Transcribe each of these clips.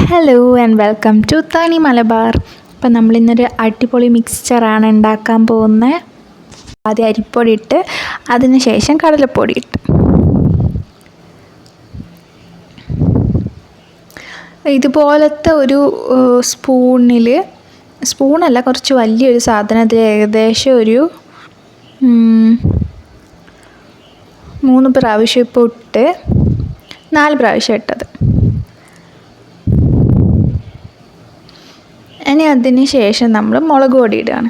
Hello and welcome to തനി മലബാർ. അപ്പം നമ്മളിന്നൊരു അടിപൊളി മിക്സ്ചറാണ് ഉണ്ടാക്കാൻ പോകുന്നത്. ആദ്യം അരിപ്പൊടി ഇട്ട് അതിന് ശേഷം കടലപ്പൊടി ഇട്ട് ഇതുപോലത്തെ ഒരു സ്പൂണല്ല, കുറച്ച് വലിയൊരു സാധനത്തിൽ ഏകദേശം ഒരു 3 പ്രാവശ്യം ഇപ്പോൾ ഇട്ട് 4 പ്രാവശ്യം ഇട്ടത്. ഇനി അതിന് ശേഷം നമ്മൾ മുളക് പൊടി ഇടുകയാണ്.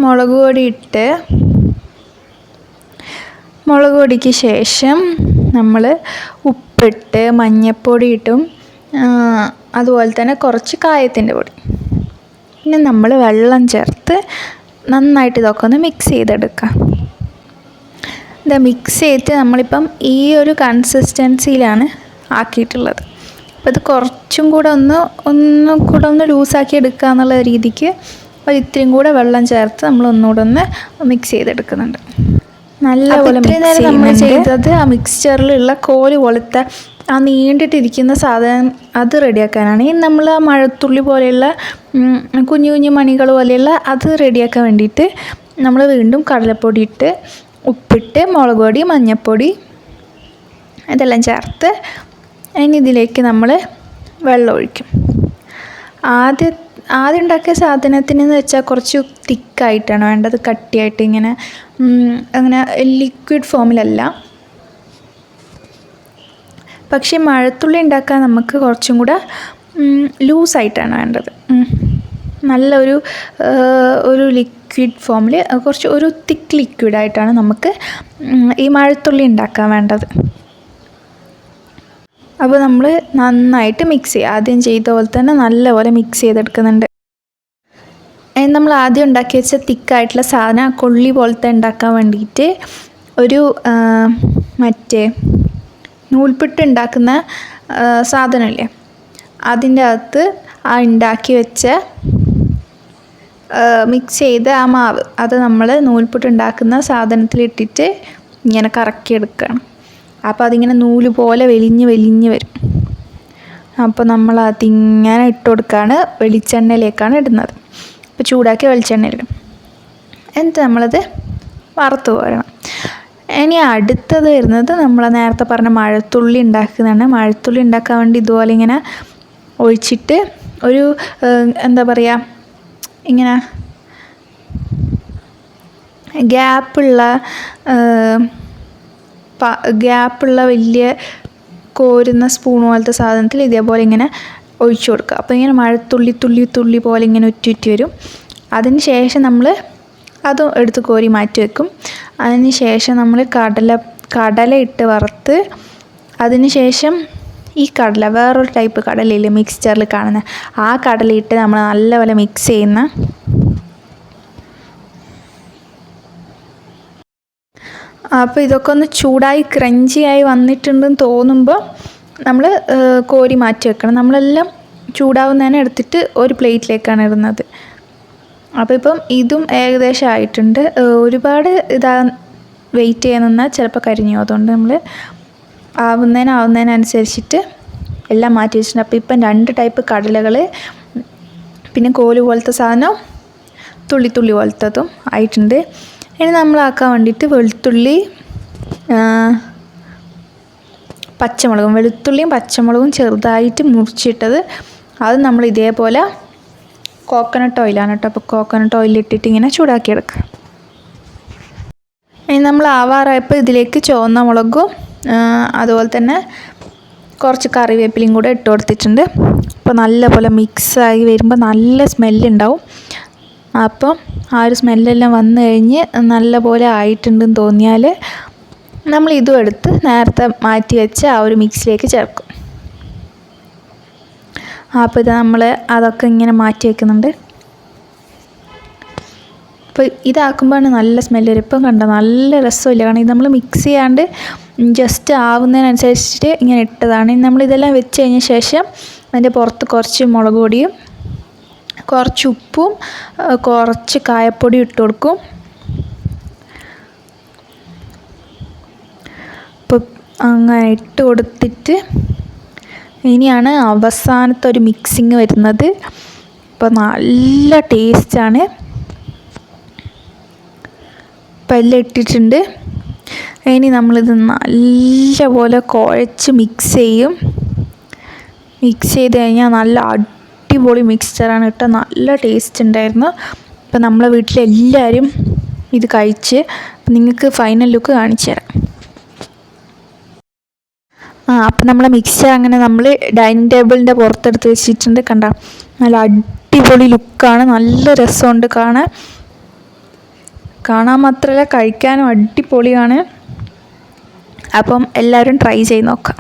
മുളക് പൊടിക്ക് ശേഷം നമ്മൾ ഉപ്പിട്ട് മഞ്ഞൾപ്പൊടി ഇട്ടും അതുപോലെ തന്നെ കുറച്ച് കായത്തിൻ്റെ പൊടി, പിന്നെ നമ്മൾ വെള്ളം ചേർത്ത് നന്നായിട്ട് ഇതൊക്കെ ഒന്ന് മിക്സ് ചെയ്തെടുക്കാം. ഇത് മിക്സ് ചെയ്തിട്ട് നമ്മളിപ്പം ഈ ഒരു കൺസിസ്റ്റൻസിയിലാണ് ആക്കിയിട്ടുള്ളത്. അപ്പോൾ ഇത് കുറച്ചും കൂടെ ഒന്ന് ലൂസാക്കി എടുക്കുക എന്നുള്ള രീതിക്ക് ഇത്രയും കൂടെ വെള്ളം ചേർത്ത് നമ്മൾ ഒന്നുകൂടെ മിക്സ് ചെയ്തെടുക്കുന്നുണ്ട്. നല്ലപോലെ നമ്മൾ ചെയ്തത് ആ മിക്സ്ചറിലുള്ള കോല് പോലത്തെ ആ നീണ്ടിട്ടിരിക്കുന്ന സാധനം അത് റെഡിയാക്കാനാണ്. ഇനി നമ്മൾ ആ മഴത്തുള്ളി പോലെയുള്ള കുഞ്ഞു കുഞ്ഞു മണികൾ പോലെയുള്ള അത് റെഡിയാക്കാൻ വേണ്ടിയിട്ട് നമ്മൾ വീണ്ടും കടലപ്പൊടി ഇട്ട് ഉപ്പിട്ട് മുളക് പൊടി മഞ്ഞൾപ്പൊടി ഇതെല്ലാം ചേർത്ത് ഇനി ഇതിലേക്ക് നമ്മൾ വെള്ളം ഒഴിക്കും. ആദ്യം ഉണ്ടാക്കിയ സാധനത്തിനെന്ന് വെച്ചാൽ കുറച്ച് തിക്കായിട്ടാണ് വേണ്ടത്, കട്ടിയായിട്ട് ഇങ്ങനെ അങ്ങനെ ലിക്വിഡ് ഫോമിലല്ല. പക്ഷേ മഴത്തുള്ളി ഉണ്ടാക്കാൻ നമുക്ക് കുറച്ചും കൂടെ ലൂസായിട്ടാണ് വേണ്ടത്. നല്ല ഒരു ലിക്വിഡ് ഫോമിൽ കുറച്ച് ഒരു തിക്ക് ലിക്വിഡായിട്ടാണ് നമുക്ക് ഈ മഴത്തുള്ളി ഉണ്ടാക്കാൻ വേണ്ടത്. അപ്പോൾ നമ്മൾ നന്നായിട്ട് മിക്സ് ചെയ്യുക. ആദ്യം ചെയ്ത പോലെ തന്നെ നല്ലപോലെ മിക്സ് ചെയ്തെടുക്കുന്നുണ്ട്. നമ്മൾ ആദ്യം ഉണ്ടാക്കി വെച്ച തിക്കായിട്ടുള്ള സാധനം കൊള്ളി പോലത്തെ ഉണ്ടാക്കാൻ വേണ്ടിയിട്ട് ഒരു മറ്റേ നൂൽപുട്ട് ഉണ്ടാക്കുന്ന സാധനമില്ലേ, അതിൻ്റെ അകത്ത് ആ ഉണ്ടാക്കി വെച്ച മിക്സ് ചെയ്ത ആ മാവ് അത് നമ്മൾ നൂൽപുട്ട് ഉണ്ടാക്കുന്ന സാധനത്തിലിട്ടിട്ട് ഇങ്ങനെ കറക്കിയെടുക്കുകയാണ്. അപ്പോൾ അതിങ്ങനെ നൂല് പോലെ വലിഞ്ഞ് വരും. അപ്പോൾ നമ്മൾ അതിങ്ങനെ ഇട്ട് കൊടുക്കുകയാണ്. വെളിച്ചെണ്ണയിലേക്കാണ് ഇടുന്നത്. അപ്പോൾ ചൂടാക്കിയ വെളിച്ചെണ്ണയിലിടും. എന്നിട്ട് നമ്മളത് വറുത്ത് പോരണം. ഇനി അടുത്തത് വരുന്നത് നമ്മൾ നേരത്തെ പറഞ്ഞ മഴത്തുള്ളി ഉണ്ടാക്കുന്നതാണ്. മഴത്തുള്ളി ഉണ്ടാക്കാൻ വേണ്ടി ഇതുപോലെ ഇങ്ങനെ ഒഴിച്ചിട്ട് ഒരു എന്താ പറയുക, ഇങ്ങനെ ഗ്യാപ്പുള്ള വലിയ കോരുന്ന സ്പൂൺ പോലത്തെ സാധനത്തിൽ ഇതേപോലെ ഇങ്ങനെ ഒഴിച്ചു കൊടുക്കുക. അപ്പോൾ ഇങ്ങനെ തുള്ളി പോലെ ഇങ്ങനെ ഉറ്റി വരും. അതിന് ശേഷം നമ്മൾ അതും എടുത്ത് കോരി മാറ്റി വെക്കും. അതിന് ശേഷം നമ്മൾ കടല ഇട്ട് വറുത്ത് അതിന് ശേഷം ഈ കടല വേറൊരു ടൈപ്പ് കടലയില്ലേ മിക്സ്ചറിൽ കാണുന്ന ആ കടലയിട്ട് നമ്മൾ നല്ലപോലെ മിക്സ് ചെയ്യുന്ന. അപ്പോൾ ഇതൊക്കെ ഒന്ന് ചൂടായി ക്രഞ്ചിയായി വന്നിട്ടുണ്ടെന്ന് തോന്നുമ്പോൾ നമ്മൾ കോരി മാറ്റി വെക്കണം. നമ്മളെല്ലാം ചൂടാവുന്നതിനെ എടുത്തിട്ട് ഒരു പ്ലേറ്റിലേക്കാണ് ഇടുന്നത്. അപ്പോൾ ഇപ്പം ഇതും ഏകദേശം ആയിട്ടുണ്ട്. ഒരുപാട് വെയിറ്റ് ചെയ്യാൻ നിന്നാൽ ചിലപ്പോൾ കരിഞ്ഞു. അതുകൊണ്ട് നമ്മൾ ആവുന്നതിനനുസരിച്ചിട്ട് എല്ലാം മാറ്റി വെച്ചിട്ടുണ്ട്. അപ്പോൾ ഇപ്പം 2 ടൈപ്പ് കടലകൾ, പിന്നെ കോല് പോലത്തെ സാധനം തുള്ളി പോലത്തതും ആയിട്ടുണ്ട്. ഇനി നമ്മളാക്കാൻ വേണ്ടിയിട്ട് വെളുത്തുള്ളിയും പച്ചമുളകും ചെറുതായിട്ട് മുറിച്ചിട്ടത് അത് നമ്മൾ ഇതേപോലെ കോക്കനട്ട് ഓയിലാണ് കേട്ടോ. അപ്പോൾ കോക്കനട്ട് ഓയിലിട്ടിട്ട് ഇങ്ങനെ ചൂടാക്കിയെടുക്കുക. ഇനി നമ്മൾ ആവാറായപ്പോൾ ഇതിലേക്ക് ചുവന്ന മുളകും അതുപോലെ തന്നെ കുറച്ച് കറിവേപ്പിലയും കൂടെ ഇട്ട് കൊടുത്തിട്ടുണ്ട്. അപ്പോൾ നല്ലപോലെ മിക്സായി വരുമ്പോൾ നല്ല സ്മെല്ലുണ്ടാവും. അപ്പം ആ ഒരു സ്മെല്ലെല്ലാം വന്നു കഴിഞ്ഞ് നല്ലപോലെ ആയിട്ടുണ്ടെന്ന് തോന്നിയാൽ നമ്മൾ ഇതും എടുത്ത് നേരത്തെ മാറ്റി വെച്ച ആ ഒരു മിക്സിലേക്ക് ചേർക്കും. അപ്പോൾ ഇത് നമ്മൾ അതൊക്കെ ഇങ്ങനെ മാറ്റി വയ്ക്കുന്നുണ്ട്. അപ്പോൾ ഇതാക്കുമ്പോഴാണ് നല്ല സ്മെല്ല് വരും. ഇപ്പം കണ്ടോ നല്ല രസമില്ല, കാരണം ഇത് നമ്മൾ മിക്സ് ചെയ്യാണ്ട് ജസ്റ്റ് ആവുന്നതിനനുസരിച്ചിട്ട് ഇങ്ങനെ ഇട്ടതാണ്. നമ്മളിതെല്ലാം വെച്ച് കഴിഞ്ഞ ശേഷം അതിൻ്റെ പുറത്ത് കുറച്ച് മുളക് പൊടിയും കുറച്ച് ഉപ്പും കുറച്ച് കായപ്പൊടി ഇട്ട് കൊടുക്കും. അപ്പോൾ അങ്ങനെ ഇട്ട് കൊടുത്തിട്ട് ഇനിയാണ് അവസാനത്തെ ഒരു മിക്സിങ് വരുന്നത്. അപ്പോൾ നല്ല ടേസ്റ്റാണ്. ഇപ്പം എല്ലാം ഇട്ടിട്ടുണ്ട്. ഇനി നമ്മളിത് നല്ലപോലെ കുഴച്ച് മിക്സ് ചെയ്യും. മിക്സ് ചെയ്ത് കഴിഞ്ഞാൽ നല്ല അടിപൊളി മിക്സ്ചറാണ് കേട്ടോ. നല്ല ടേസ്റ്റ് ഉണ്ടായിരുന്നു. അപ്പം നമ്മളെ വീട്ടിലെല്ലാവരും ഇത് കഴിച്ച്. നിങ്ങൾക്ക് ഫൈനൽ ലുക്ക് കാണിച്ചു തരാം. അപ്പം നമ്മളെ മിക്സ്ചർ അങ്ങനെ നമ്മൾ ഡൈനിങ് ടേബിളിൻ്റെ പുറത്തെടുത്ത് വെച്ചിട്ടുണ്ട്. കണ്ട നല്ല അടിപൊളി ലുക്കാണ്. നല്ല രസമുണ്ട് കാണാൻ മാത്രമല്ല കഴിക്കാനും അടിപൊളിയാണ്. അപ്പം എല്ലാവരും ട്രൈ ചെയ്ത് നോക്കാം.